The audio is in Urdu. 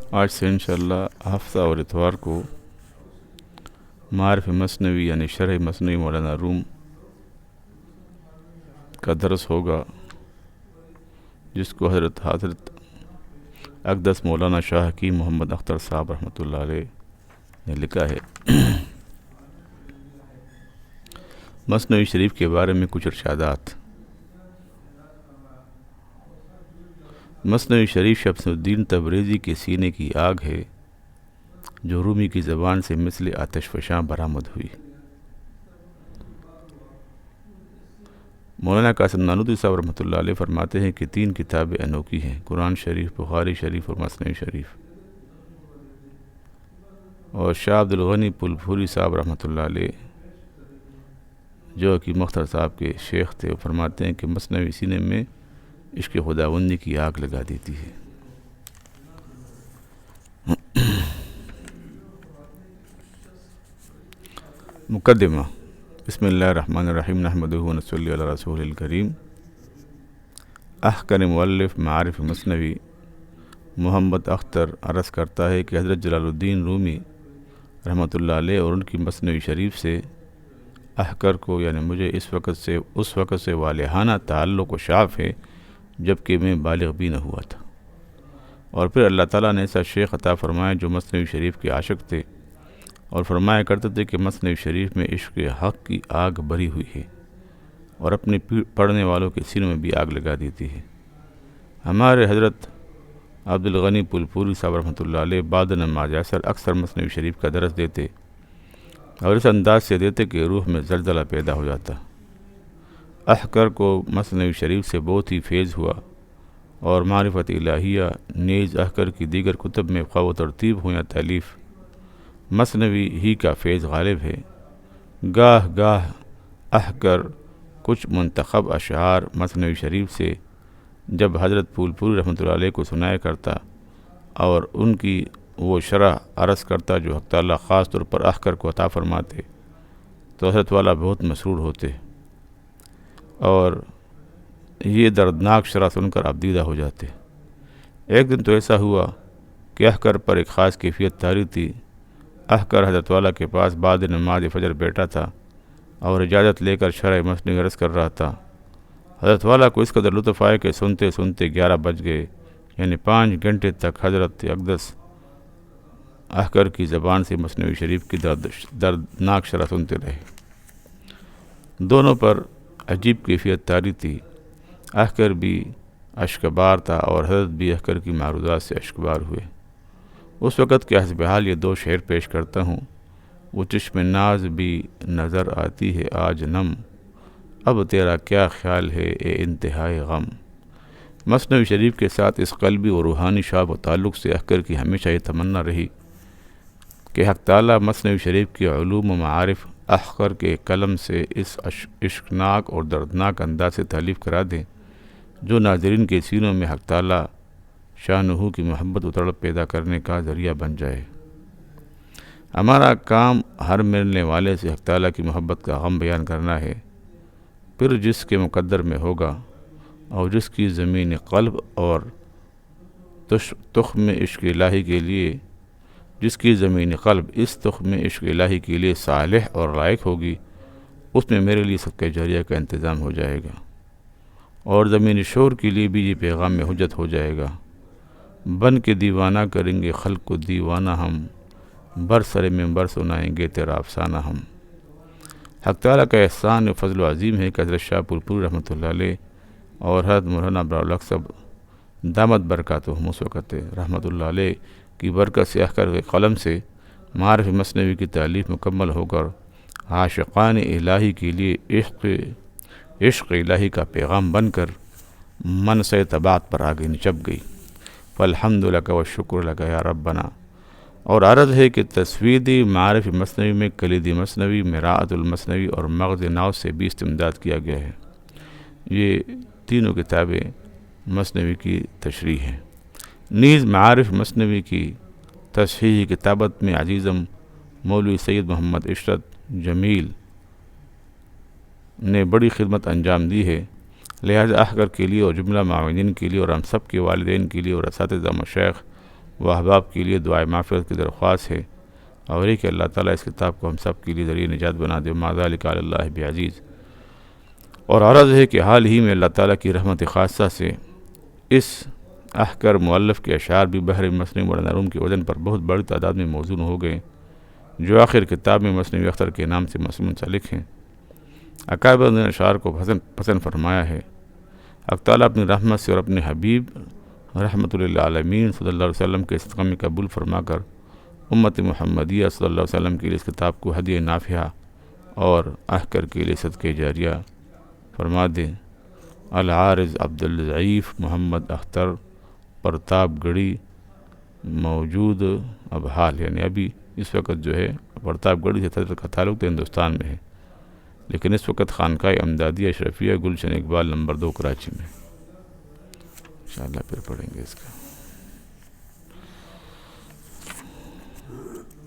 آج سے انشاءاللہ ہفتہ اور اتوار کو معارف مثنوی یعنی شرح مثنوی مولانا روم کا درس ہوگا، جس کو حضرت اقدس مولانا شاہ حکیم محمد اختر صاحب رحمۃ اللہ علیہ نے لکھا ہے۔ مثنوی شریف کے بارے میں کچھ ارشادات۔ مثنوی شریف شمس الدین تبریزی کے سینے کی آگ ہے جو رومی کی زبان سے مثل آتش فشاں برآمد ہوئی۔ مولانا قاسم نانوتوی صاحب رحمۃ اللہ علیہ فرماتے ہیں کہ 3 کتابیں انوکھی ہیں: قرآن شریف، بخاری شریف اور مثنوی شریف۔ اور شاہ عبد الغنی پلپوری صاحب رحمۃ اللہ علیہ جو کہ مختار صاحب کے شیخ تھے، وہ فرماتے ہیں کہ مثنوی سینے میں عشق خداوندی کی آگ لگا دیتی ہے۔ مقدمہ۔ بسم اللہ الرحمن الرحیم، نحمدہ و نصلی علی رسول الکریم۔ احقر مؤلف معارف مثنوی محمد اختر عرض کرتا ہے کہ حضرت جلال الدین رومی رحمۃ اللہ علیہ اور ان کی مثنوی شریف سے احقر کو یعنی مجھے اس وقت سے والہانہ تعلق و شعف ہے جبکہ میں بالغ بھی نہ ہوا تھا، اور پھر اللہ تعالیٰ نے ایسا شیخ عطا فرمایا جو مثنوی شریف کے عاشق تھے اور فرمایا کرتے تھے کہ مثنوی شریف میں عشق حق کی آگ بھری ہوئی ہے اور اپنے پڑھنے والوں کے سینوں میں بھی آگ لگا دیتی ہے۔ ہمارے حضرت عبد الغنی پلپوری صاحب رحمۃ اللہ علیہ بعد نماز عصر اکثر مثنوی شریف کا درس دیتے اور اس انداز سے دیتے کہ روح میں زلزلہ پیدا ہو جاتا۔ احقر کو مثنوی شریف سے بہت ہی فیض ہوا اور معرفت الہیہ نیز احقر کی دیگر کتب میں خواہ و ترتیب ہو یا تالیف، مثنوی ہی کا فیض غالب ہے۔ گاہ گاہ احقر کچھ منتخب اشعار مثنوی شریف سے جب حضرت پھولپوری رحمۃ اللہ علیہ کو سنایا کرتا اور ان کی وہ شرح عرض کرتا جو حق تعالیٰ خاص طور پر احقر کو عطا فرماتے، تو حضرت والا بہت مسرور ہوتے اور یہ دردناک شرح سن کر آپ دیدہ ہو جاتے۔ ایک دن تو ایسا ہوا کہ احقر پر ایک خاص کیفیت طاری تھی۔ احقر حضرت والا کے پاس بعد نماز فجر بیٹھا تھا اور اجازت لے کر شرح مثنوی عرض کر رہا تھا۔ حضرت والا کو اس قدر لطف آئے کہ سنتے سنتے 11 بج گئے، یعنی 5 گھنٹے تک حضرت اقدس احقر کی زبان سے مثنوی شریف کی دردناک شرح سنتے رہے۔ دونوں پر عجیب کیفیت طاری تھی۔ احقر بھی اشکبار تھا اور حضرت بھی احقر کی معروضات سے اشکبار ہوئے۔ اس وقت کے حسب حال یہ 2 شعر پیش کرتا ہوں۔ وہ چشم ناز بھی نظر آتی ہے آج نم، اب تیرا کیا خیال ہے اے انتہائی غم۔ مثنوی شریف کے ساتھ اس قلبی و روحانی شعب و تعلق سے احقر کی ہمیشہ یہ تمنا رہی کہ حق تعالیٰ مثنوی شریف کی علوم و معارف احقر کے قلم سے اس عشقناک اور دردناک انداز سے تالیف کرا دیں جو ناظرین کے سینوں میں حق تعالیٰ شانہ کی محبت و تڑپ پیدا کرنے کا ذریعہ بن جائے۔ ہمارا کام ہر ملنے والے سے حق تعالیٰ کی محبت کا غم بیان کرنا ہے، پھر جس کے مقدر میں ہوگا اور جس کی زمین قلب اور تخم عشق الہی کے لیے اس تخم عشق الہی کے لیے صالح اور لائق ہوگی، اس میں میرے لیے صدقہ جاریہ کا انتظام ہو جائے گا اور زمین شور کے لیے بھی یہ پیغام میں حجت ہو جائے گا۔ بن کے دیوانہ کریں گے خلق کو دیوانہ ہم، برسر منبر سنائیں گے تیرا افسانہ ہم۔ حق تعالیٰ کا احسان و فضل و عظیم ہے کہ حضرت شاہ پھولپوری رحمۃ اللہ علیہ اور حضرت مولانا ابرار صاحب دامت برکاتہم اس وقت رحمۃ اللہ علیہ کی برکت سے احقر کے قلم سے معارف مثنوی کی تالیف مکمل ہو کر عاشقان الہی کے لیے عشق الہی کا پیغام بن کر منصع طباعت پر آگے نچپ گئی۔ فالحمد لک والشکر لک یا ربنا۔ اور عرض ہے کہ تسویدی معارف مثنوی میں کلیدی مثنوی، مراعۃ المثنوی اور مغز ناو سے بھی استمداد کیا گیا ہے۔ یہ تینوں کتابیں مثنوی کی تشریح ہیں۔ نیز معارف مثنوی کی تصحیح کتابت میں عزیزم مولوی سید محمد عشرت جمیل نے بڑی خدمت انجام دی ہے، لہذا احقر کے لیے اور جملہ معاونین کے لیے اور ہم سب کے والدین کے لیے اور اساتذہ مشائخ وہ احباب کے لیے دعائے معافرت کی درخواست ہے، اور یہ کہ اللہ تعالیٰ اس کتاب کو ہم سب کے لیے ذریعہ نجات بنا دے، ما ذالک علی اللہ بعزیز۔ اور عرض ہے کہ حال ہی میں اللہ تعالیٰ کی رحمت خاصہ سے اس احکر مؤلف کے اشعار بھی بحر مثنوی مولانا روم کے وزن پر بہت بڑی تعداد میں موزون ہو گئے، جو آخر کتاب میں مثنوی اختر کے نام سے منسلک ہیں۔ اکابر نے اشعار کو پسند فرمایا ہے۔ اللہ تعالیٰ اپنی رحمت سے اور اپنے حبیب رحمت للعالمین صلی اللہ علیہ وسلم کے صدقہ میں قبول فرما کر امت محمدیہ صلی اللہ علیہ وسلم کے لیے اس کتاب کو ہدیہ نافعہ اور احکر کے لیے صدقہ جاریہ فرما دیں۔ العارض عبدالضعیف محمد اختر، پرتاب گڑھی، موجود اب حال، یعنی ابھی اس وقت جو ہے پرتاب گڑھی سے حضرت کا تعلق تو ہندوستان میں ہے، لیکن اس وقت خانقاہ امدادیہ اشرفیہ گلشن اقبال نمبر 2 کراچی میں۔ انشاءاللہ پھر پڑھیں گے اس کا۔